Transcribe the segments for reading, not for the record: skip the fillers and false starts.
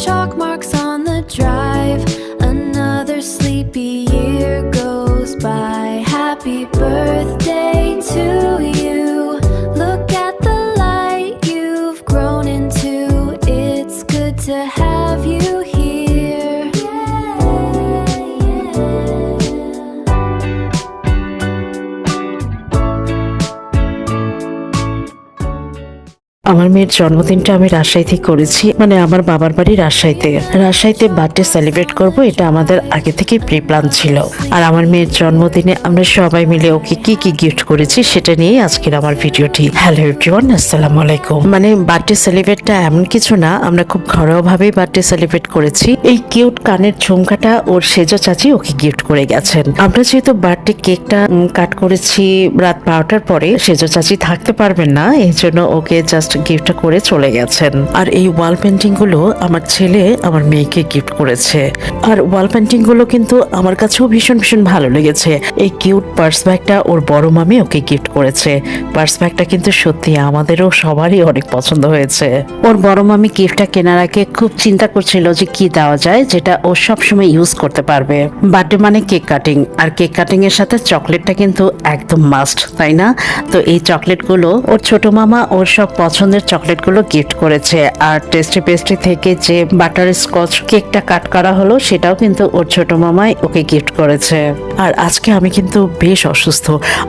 chalk marks on the drive. Another sleepy year goes by. Happy birthday to you. Look at the light you've grown into. It's good to have you here. আমার মেয়ের জন্মদিনটা আমি রাজশাহীতে করেছি, মানে আমার বাবার বাড়ি রাজশাহীতে বার্থডে সেলিব্রেট করব, এটা আমাদের আগে থেকে প্রি প্ল্যান ছিল। আর আমার মেয়ের জন্মদিনে আমরা সবাই মিলে ওকে কি কি গিফট করেছি সেটা নিয়ে আজকের আমার ভিডিওটি। হ্যালো এভরিওয়ান, আসসালামু আলাইকুম। মানে বার্থডে সেলিব্রেটটা এমন কিছু না, আমরা খুব ঘরোয়া ভাবেই বার্থডে সেলিব্রেট করেছি। এই কিউট কানের ঝুমকাটা ওর সেজো চাচি ওকে গিফট করে গেছেন। আমরা যেহেতু বার্থডে কেকটা কাট করেছি রাত 12টার পরে, সেজো চাচি থাকতে পারবেন না, এই জন্য ওকে জাস্ট গিফটটা করে চলে গেছেন। আর এই ওয়াল পেন্টিং গুলো আমার ছেলে আমার মেয়েকে গিফট করেছে। আর ওয়াল পেন্টিং গুলো কিন্তু আমার কাছেও ভীষণ ভীষণ ভালো লেগেছে। এই কিউট পার্স ব্যাগটা ওর বড় মামি ওকে গিফট করেছে। পার্স ব্যাগটা কিন্তু সত্যি আমাদেরও সবারই অনেক পছন্দ হয়েছে। ওর বড় মামি গিফটটা কেনার আগে খুব চিন্তা করছিল যে কি দেওয়া যায় যেটা ও সবসময় ইউজ করতে পারবে। বার্থডে মানে কেক কাটিং, আর কেক কাটিং এর সাথে চকলেটটা কিন্তু একদম মাস্ট, তাই না? তো এই চকলেটগুলো ওর ছোট মামা ওর সব পছন্দের চকলেটগুলো গিফট করেছে। আর টেস্টি পেস্ট্রি থেকে যে বাটার স্কচ কেকটা কাট করা হলো সেটাও কিন্তু ওর ছোট মামাই ওকে গিফট করেছে। আর আজকে আমি কিন্তু বেশ অসুস্থ,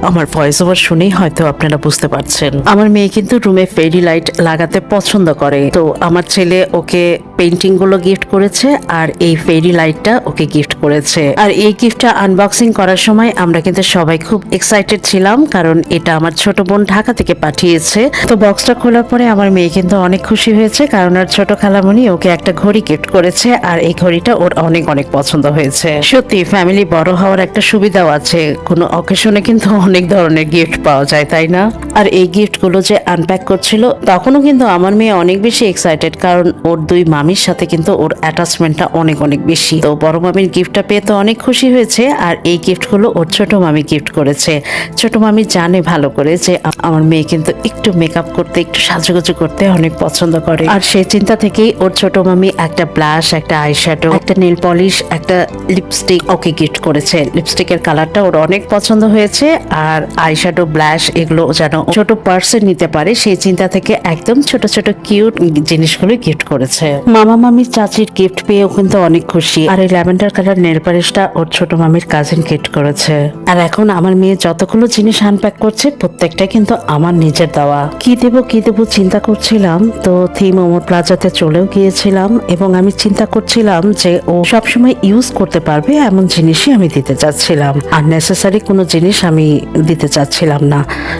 আমার ভয়েস ওভার শুনেই হয়তো আপনারা বুঝতে পারছেন। আমার মেয়ে কিন্তু রুমে ফেরি লাইট লাগাতে পছন্দ করে, তো আমার ছেলে ওকে পেইন্টিং গুলো গিফট করেছে আর এই ফেরি লাইটটা ওকে গিফট করেছে। আর এই গিফটটা আনবক্সিং করার সময় আমরা কিন্তু সবাই খুব এক্সাইটেড ছিলাম, কারণ এটা আমার ছোট বোন ঢাকা থেকে পাঠিয়েছে। তো বক্সটা খোলার পরে আমার মেয়ে কিন্তু অনেক খুশি হয়েছে, কারণ ওর ছোট খালামণি ওকে একটা ঘড়ি গিফট করেছে, আর এই ঘড়িটা ওর অনেক অনেক পছন্দ হয়েছে। সত্যি ফ্যামিলি বড় হওয়ার একটা সুবিধাও আছে, কোনো অকেশনে কিন্তু অনেক ধরনের গিফট পাওয়া যায়, তাই না? আর এই গিফট গুলো যে আনপ্যাক করছিল তখনও কিন্তু আমার মেয়ে অনেক বেশি এক্সাইটেড, কারণ ওর দুই মামির সাথে কিন্তু ওর অ্যাটাচমেন্টটা অনেক অনেক বেশি। তো বড় মামির গিফটটা পেয়ে তো অনেক খুশি হয়েছে, আর এই গিফট গুলো ওর ছোট মামি গিফট করেছে। ছোট মামি জানে ভালো করে যে আমার মেয়ে কিন্তু একটু মেকআপ করতে, একটু সাজুগুজু করতে অনেক পছন্দ করে। আর সেই চিন্তা থেকেই ওর ছোট মামি একটা ব্লাশ, একটা আইশ্যাডো, একটা নেল পলিশ, একটা লিপস্টিক ওকে গিফট করেছে। লিপস্টিকের কালারটা ওর অনেক পছন্দ হয়েছে। আর আইশ্যাডো, ব্লাশ এগুলো যেন ছোট পার্সে নিতে পারে সেই চিন্তা থেকে একদম ছোট ছোট কিউট জিনিসগুলো গিফট করেছে। মামা মামির চাচির গিফট পেয়েও কিন্তু অনেক খুশি। আর এই ল্যাভেন্ডার কালার নেল পালিশটা ওর ছোট মামির কাজিন গিফট করেছে। আর এখন আমার মেয়ে যতগুলো জিনিস আনপ্যাক করছে প্রত্যেকটা কিন্তু আমার নিজের দেওয়া। কি দেবো চিন্তা করছিলাম, তো থিম ওমর প্লাজাতে চলেও গিয়েছিলাম এবং আমি চিন্তা করছিলাম যে ও সবসময় ইউজ করতে পারবে এমন জিনিসই আমি দিতে চাচ্ছিলাম, আর নেসেসারি কোনো জিনিস আমি দিতে চাচ্ছিলাম না।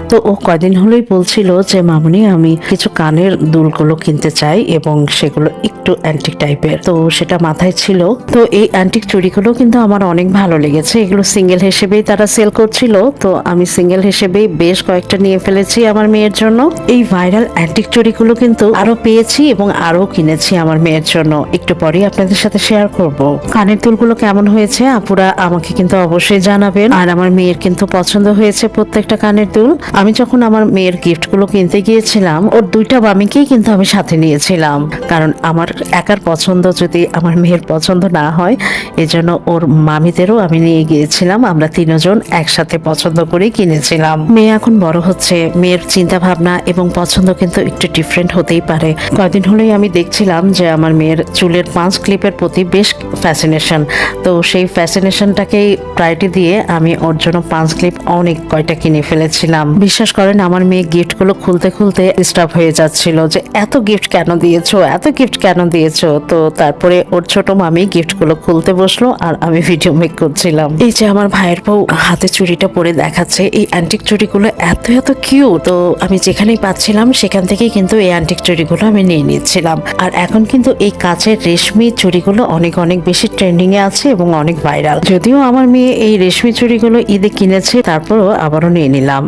তো ও কয়দিন হলেই বলছিল যে মামুনি আমি কিছু কানের দুলগুলো কিনতে চাই এবং সেগুলো একটু অ্যান্টিক টাইপের, তো সেটা মাথায় ছিল। তো এই অ্যান্টিক চুড়িগুলো কিন্তু আমার অনেক ভালো লেগেছে, এগুলো সিঙ্গেল হিসেবেই তারা সেল করছিল, তো আমি সিঙ্গেল হিসেবেই বেশ কয়েকটা নিয়ে ফেলেছি আমার মেয়ের জন্য। এই ভাইরাল অ্যান্টিক চুড়িগুলো কিন্তু আরো পেয়েছি এবং আরো কিনেছি আমার মেয়ের জন্য, একটু পরেই আপনাদের সাথে শেয়ার করব। কানের দুলগুলো কেমন হয়েছে আপুরা আমাকে কিন্তু অবশ্যই জানাবেন। আর আমার মেয়ের কিন্তু পছন্দ হয়েছে প্রত্যেকটা কানের দুল। আমি যখন আমার মেয়ের গিফট গুলো কিনতে গিয়েছিলাম ওর দুইটা মামিকেই কিন্তু আমি সাথে নিয়েছিলাম, কারণ আমার একার পছন্দ যদি আমার মেয়ের পছন্দ না হয়, এজন্য ওর মামিদেরও আমি নিয়ে গিয়েছিলাম। আমরা তিনজন একসাথে পছন্দ করে কিনেছিলাম। মেয়ে এখন বড় হচ্ছে, মেয়ের চিন্তা ভাবনা এবং পছন্দ কিন্তু একটু ডিফারেন্ট হতেই পারে। কয়েকদিন হলেই আমি দেখছিলাম যে আমার মেয়ের চুলের পাঁচ ক্লিপের প্রতি বেশ ফ্যাসিনেশন, তো সেই ফ্যাসিনেশনটাকেই প্রায়োরিটি দিয়ে আমি ওর জন্য পাঁচ ক্লিপ অনেক কয়টা কিনে ফেলেছিলাম। বিশ্বাস করেন আমার মেয়ে গিফট গুলো খুলতে খুলতে ডিস্টার্ব হয়ে যাচ্ছিল যে এত গিফট কেন দিয়েছো। তো তারপরে ওর ছোট মামি গিফট গুলো খুলতে বসলো আর আমি ভিডিও মেক করছিলাম। এই যে আমার ভাইয়ের বউ হাতে চুড়িটা পরে দেখাচ্ছে, এই অ্যান্টিক চুড়িগুলো এত কিউট, তো আমি যেখানেই পাচ্ছিলাম সেখান থেকেই কিন্তু এই অ্যান্টিক চুড়িগুলো আমি নিয়ে নিচ্ছিলাম। আর এখন কিন্তু এই কাচের রেশমি চুড়িগুলো অনেক বেশি ট্রেন্ডিং এ আছে এবং অনেক ভাইরাল। যদিও আমার মেয়ে এই রেশমি চুড়িগুলো ঈদে কিনেছে, তারপরও আবারও নিয়ে নিলাম।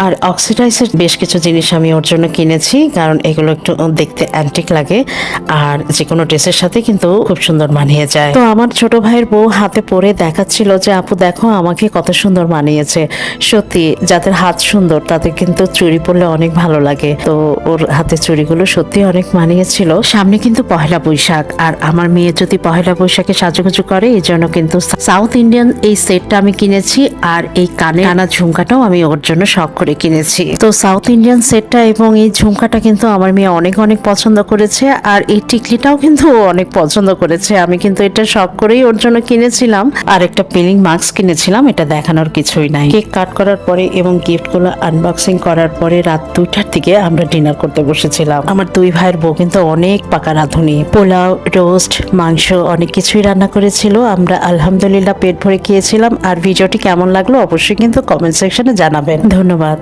আর অক্সিডাইজের বেশ কিছু জিনিস আমি ওর জন্য কিনেছি, কারণ এগুলো একটু দেখতে অ্যান্টিক লাগে। আর যে কোনো ড্রেসের সাথে কিন্তু খুব সুন্দর মানিয়ে যায়। তো আমার ছোট ভাইয়ের বউ হাতে পরে দেখাচ্ছিল যে আপু দেখো আমাকে কত সুন্দর মানিয়েছে। সত্যি যাদের হাত সুন্দর তাদের কিন্তু চুড়ি পরলে অনেক ভালো লাগে। তো ওর হাতে চুড়িগুলো সত্যি অনেক মানিয়েছিল। সামনে কিন্তু পহেলা বৈশাখ, আর আমার মেয়ে যদি পহেলা বৈশাখে সাজুগুজু করে এই জন্য কিন্তু সাউথ ইন্ডিয়ান এই সেটটা আমি কিনেছি, আর এই কানে আনা ঝুমকাটাও আমি ওর জন্য শখ করে কিনেছি। তো সাউথ ইন্ডিয়ান সেটটা এবং এই ঝুমকাটা কিন্তু আমার মেয়ে অনেক অনেক পছন্দ করেছে, আর এই টিকলিটাও কিন্তু ও অনেক পছন্দ করেছে। আমি কিন্তু এটা শখ করেই ওর জন্য কিনেছিলাম। আর একটা পিলিং মাস্ক কিনেছিলাম, এটা দেখানোর কিছুই নাই। কেক কাট করার পরে এবং গিফটগুলো আনবক্সিং করার পরে রাত 2টার দিকে আমরা ডিনার করতে বসেছিলাম। আমার দুই ভাইয়ের বউ কিন্তু অনেক পাকা রাঁধুনি, পোলাও, রোস্ট, মাংস অনেক কিছুই রান্না করেছিল। আমরা আলহামদুলিল্লাহ পেট ভরে খেয়েছিলাম। আর ভিডিওটি কেমন লাগলো অবশ্যই কিন্তু কমেন্ট সেকশনে জানাবেন। ধন্যবাদ।